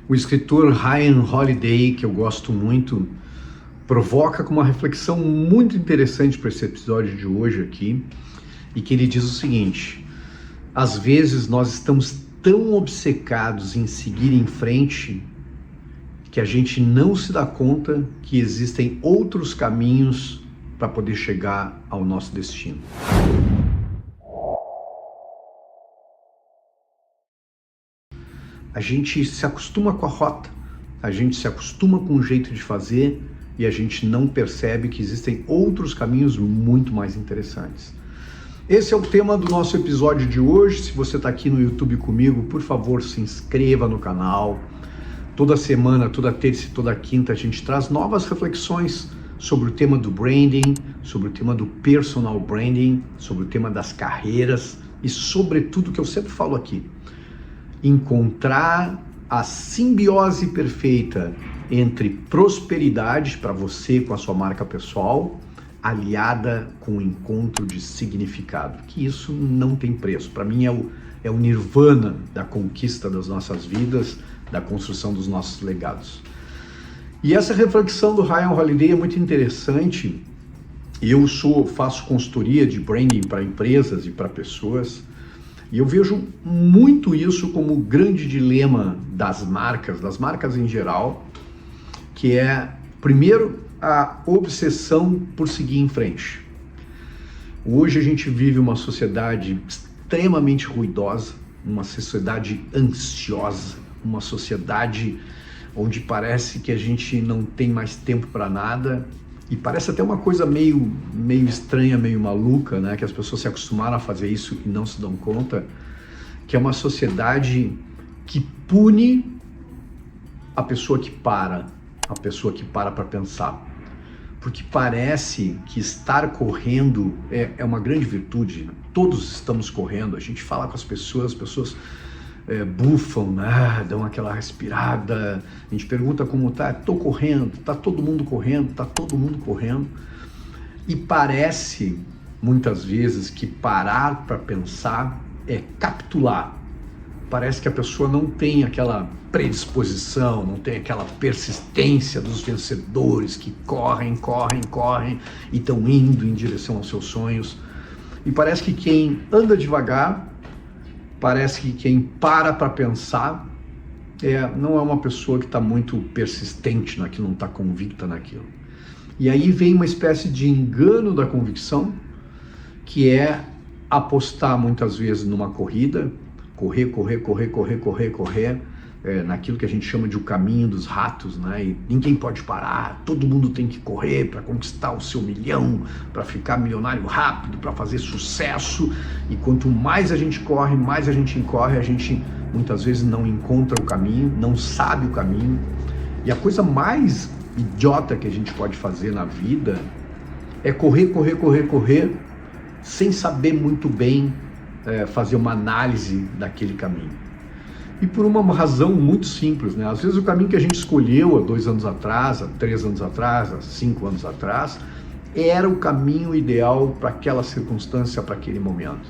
O escritor Ryan Holiday, que eu gosto muito, provoca com uma reflexão muito interessante para esse episódio de hoje aqui, e que ele diz o seguinte: às vezes nós estamos tão obcecados em seguir em frente que a gente não se dá conta que existem outros caminhos para poder chegar ao nosso destino. A gente se acostuma com a rota, a gente se acostuma com o jeito de fazer e a gente não percebe que existem outros caminhos muito mais interessantes. Esse é o tema do nosso episódio de hoje. Se você está aqui no YouTube comigo, por favor, se inscreva no canal. Toda semana, toda terça e toda quinta, a gente traz novas reflexões sobre o tema do branding, sobre o tema do personal branding, sobre o tema das carreiras e sobre tudo que eu sempre falo aqui: encontrar a simbiose perfeita entre prosperidade para você com a sua marca pessoal, aliada com o encontro de significado, que isso não tem preço. Para mim é o nirvana da conquista das nossas vidas, da construção dos nossos legados. E essa reflexão do Ryan Holiday é muito interessante. Eu faço consultoria de branding para empresas e para pessoas, e eu vejo muito isso como o grande dilema das marcas em geral, que é, primeiro, a obsessão por seguir em frente. Hoje a gente vive uma sociedade extremamente ruidosa, uma sociedade ansiosa, uma sociedade onde parece que a gente não tem mais tempo para nada, e parece até uma coisa meio estranha, meio maluca, né? Que as pessoas se acostumaram a fazer isso e não se dão conta, que é uma sociedade que pune a pessoa que para pensar. Porque parece que estar correndo é uma grande virtude. Todos estamos correndo, a gente fala com as pessoas bufam, né? Dão aquela respirada, a gente pergunta como tá, tô correndo, tá todo mundo correndo, e parece muitas vezes que parar para pensar é capitular. Parece que a pessoa não tem aquela predisposição, não tem aquela persistência dos vencedores que correm e estão indo em direção aos seus sonhos. E parece que quem anda devagar, parece que quem para pensar não é uma pessoa que está muito persistente naquilo, não está convicta naquilo. E aí vem uma espécie de engano da convicção, que é apostar muitas vezes numa corrida, correr, naquilo que a gente chama de o caminho dos ratos, né? E ninguém pode parar, todo mundo tem que correr para conquistar o seu milhão, para ficar milionário rápido, para fazer sucesso. E quanto mais a gente corre, a gente muitas vezes não encontra o caminho, não sabe o caminho. E a coisa mais idiota que a gente pode fazer na vida é correr, sem saber muito bem fazer uma análise daquele caminho. E por uma razão muito simples, né? Às vezes o caminho que a gente escolheu há 2 anos atrás, há 3 anos atrás, há 5 anos atrás, era o caminho ideal para aquela circunstância, para aquele momento.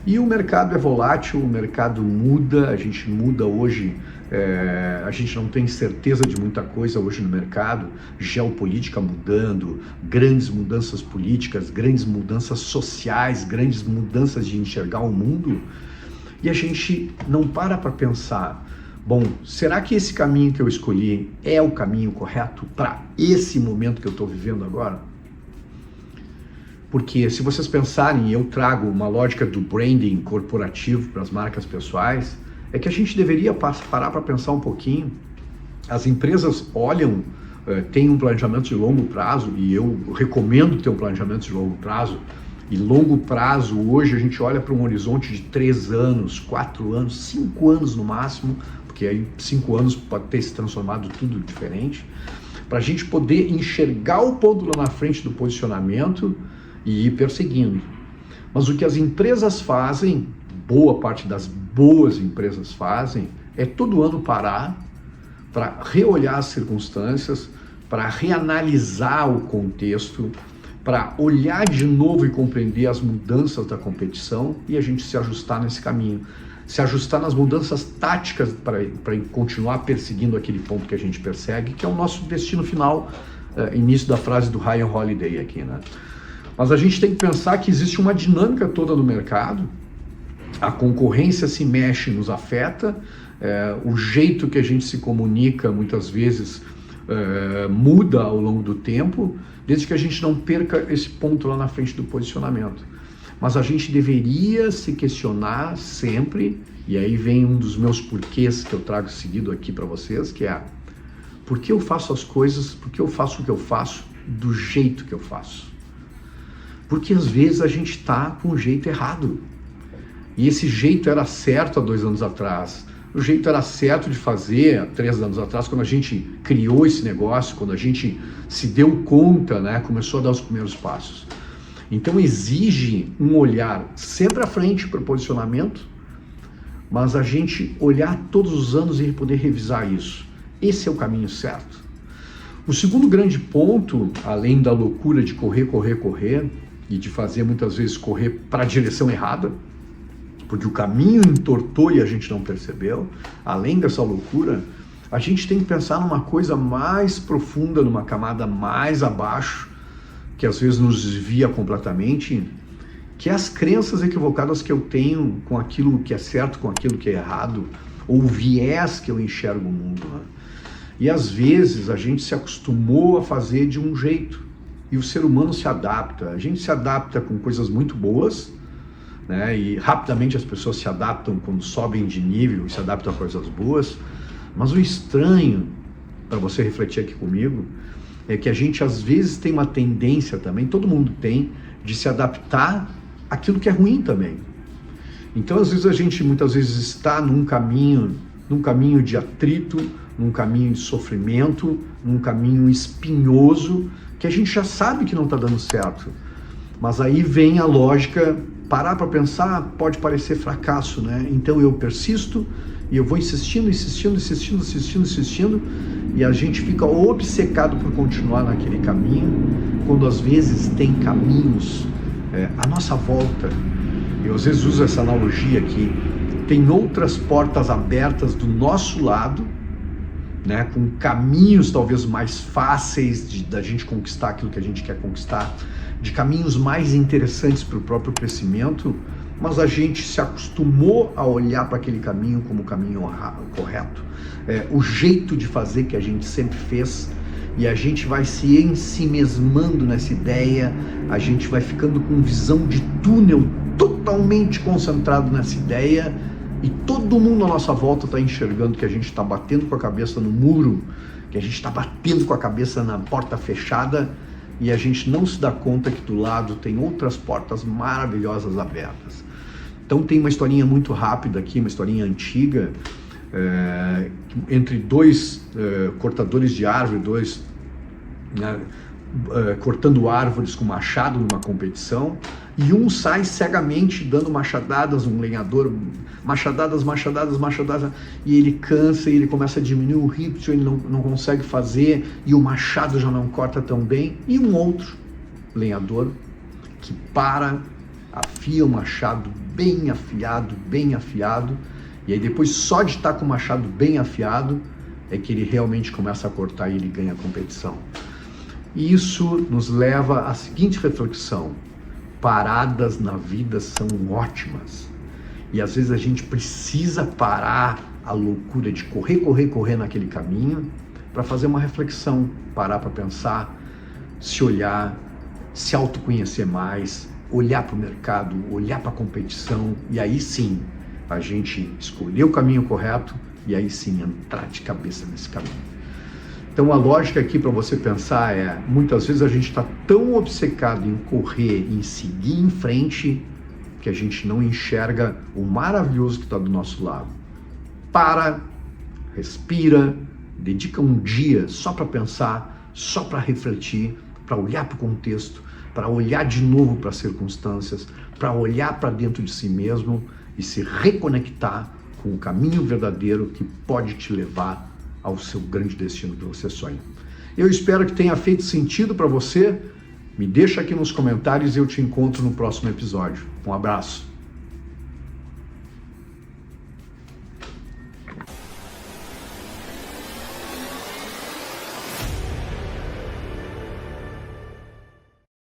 E o mercado é volátil, o mercado muda, a gente muda hoje, a gente não tem certeza de muita coisa hoje no mercado, geopolítica mudando, grandes mudanças políticas, grandes mudanças sociais, grandes mudanças de enxergar o mundo. E a gente não para pensar, bom, será que esse caminho que eu escolhi é o caminho correto para esse momento que eu estou vivendo agora? Porque se vocês pensarem, eu trago uma lógica do branding corporativo para as marcas pessoais, é que a gente deveria parar para pensar um pouquinho. As empresas olham, têm um planejamento de longo prazo, e eu recomendo ter um planejamento de longo prazo. E longo prazo, hoje a gente olha para um horizonte de 3 anos, 4 anos, 5 anos no máximo, porque aí 5 anos pode ter se transformado tudo diferente, para a gente poder enxergar o ponto lá na frente do posicionamento e ir perseguindo. Mas o que as empresas fazem, boa parte das boas empresas fazem, é todo ano parar para reolhar as circunstâncias, para reanalisar o contexto, para olhar de novo e compreender as mudanças da competição e a gente se ajustar nesse caminho. se ajustar nas mudanças táticas para continuar perseguindo aquele ponto que a gente persegue, que é o nosso destino final, início da frase do Ryan Holiday aqui, né? Mas a gente tem que pensar que existe uma dinâmica toda no mercado, a concorrência se mexe, nos afeta, o jeito que a gente se comunica muitas vezes muda ao longo do tempo, desde que a gente não perca esse ponto lá na frente do posicionamento. Mas a gente deveria se questionar sempre, e aí vem um dos meus porquês que eu trago seguido aqui para vocês, que é: por que eu faço as coisas, por que eu faço o que eu faço do jeito que eu faço? Porque às vezes a gente está com o jeito errado. E esse jeito era certo há 2 anos atrás. O jeito era certo de fazer há 3 anos atrás, quando a gente criou esse negócio, quando a gente se deu conta, né, começou a dar os primeiros passos. Então exige um olhar sempre à frente para o posicionamento, mas a gente olhar todos os anos e poder revisar isso. Esse é o caminho certo. O segundo grande ponto, além da loucura de correr e de fazer muitas vezes correr para a direção errada, porque o caminho entortou e a gente não percebeu, além dessa loucura, a gente tem que pensar numa coisa mais profunda, numa camada mais abaixo, que às vezes nos desvia completamente, que é as crenças equivocadas que eu tenho com aquilo que é certo, com aquilo que é errado, ou o viés que eu enxergo o mundo, né? E às vezes a gente se acostumou a fazer de um jeito, e o ser humano se adapta. A gente se adapta com coisas muito boas, né? E rapidamente as pessoas se adaptam quando sobem de nível e se adaptam a coisas boas, mas o estranho, para você refletir aqui comigo, é que a gente às vezes tem uma tendência também, todo mundo tem, de se adaptar àquilo que é ruim também. Então às vezes a gente muitas vezes está num caminho de atrito, num caminho de sofrimento, num caminho espinhoso, que a gente já sabe que não está dando certo. Mas aí vem a lógica, parar para pensar pode parecer fracasso, né? Então eu persisto e eu vou insistindo, e a gente fica obcecado por continuar naquele caminho, quando às vezes tem caminhos à nossa volta. Eu às vezes uso essa analogia aqui, tem outras portas abertas do nosso lado, né, com caminhos talvez mais fáceis da gente conquistar aquilo que a gente quer conquistar, de caminhos mais interessantes para o próprio crescimento, mas a gente se acostumou a olhar para aquele caminho como o caminho correto, o jeito de fazer que a gente sempre fez, e a gente vai se ensimesmando nessa ideia, a gente vai ficando com visão de túnel, totalmente concentrado nessa ideia, e todo mundo à nossa volta está enxergando que a gente está batendo com a cabeça no muro, que a gente está batendo com a cabeça na porta fechada, e a gente não se dá conta que do lado tem outras portas maravilhosas abertas. Então tem uma historinha muito rápida aqui, uma historinha antiga, entre dois cortadores de árvore, cortando árvores com machado numa competição, e um sai cegamente dando machadadas, um lenhador, machadadas, e ele cansa, e ele começa a diminuir o ritmo, ele não consegue fazer, e o machado já não corta tão bem, e um outro lenhador que afia o machado bem afiado, e aí depois só de estar com o machado bem afiado, é que ele realmente começa a cortar e ele ganha a competição. E isso nos leva à seguinte reflexão: paradas na vida são ótimas. E às vezes a gente precisa parar a loucura de correr naquele caminho para fazer uma reflexão, parar para pensar, se olhar, se autoconhecer mais, olhar para o mercado, olhar para a competição, e aí sim a gente escolher o caminho correto e aí sim entrar de cabeça nesse caminho. Então a lógica aqui para você pensar é, muitas vezes a gente está tão obcecado em correr, em seguir em frente, que a gente não enxerga o maravilhoso que está do nosso lado. Para, respira, dedica um dia só para pensar, só para refletir, para olhar para o contexto, para olhar de novo para as circunstâncias, para olhar para dentro de si mesmo e se reconectar com o caminho verdadeiro que pode te levar ao seu grande destino que você sonha. Eu espero que tenha feito sentido para você. Me deixa aqui nos comentários e eu te encontro no próximo episódio. Um abraço.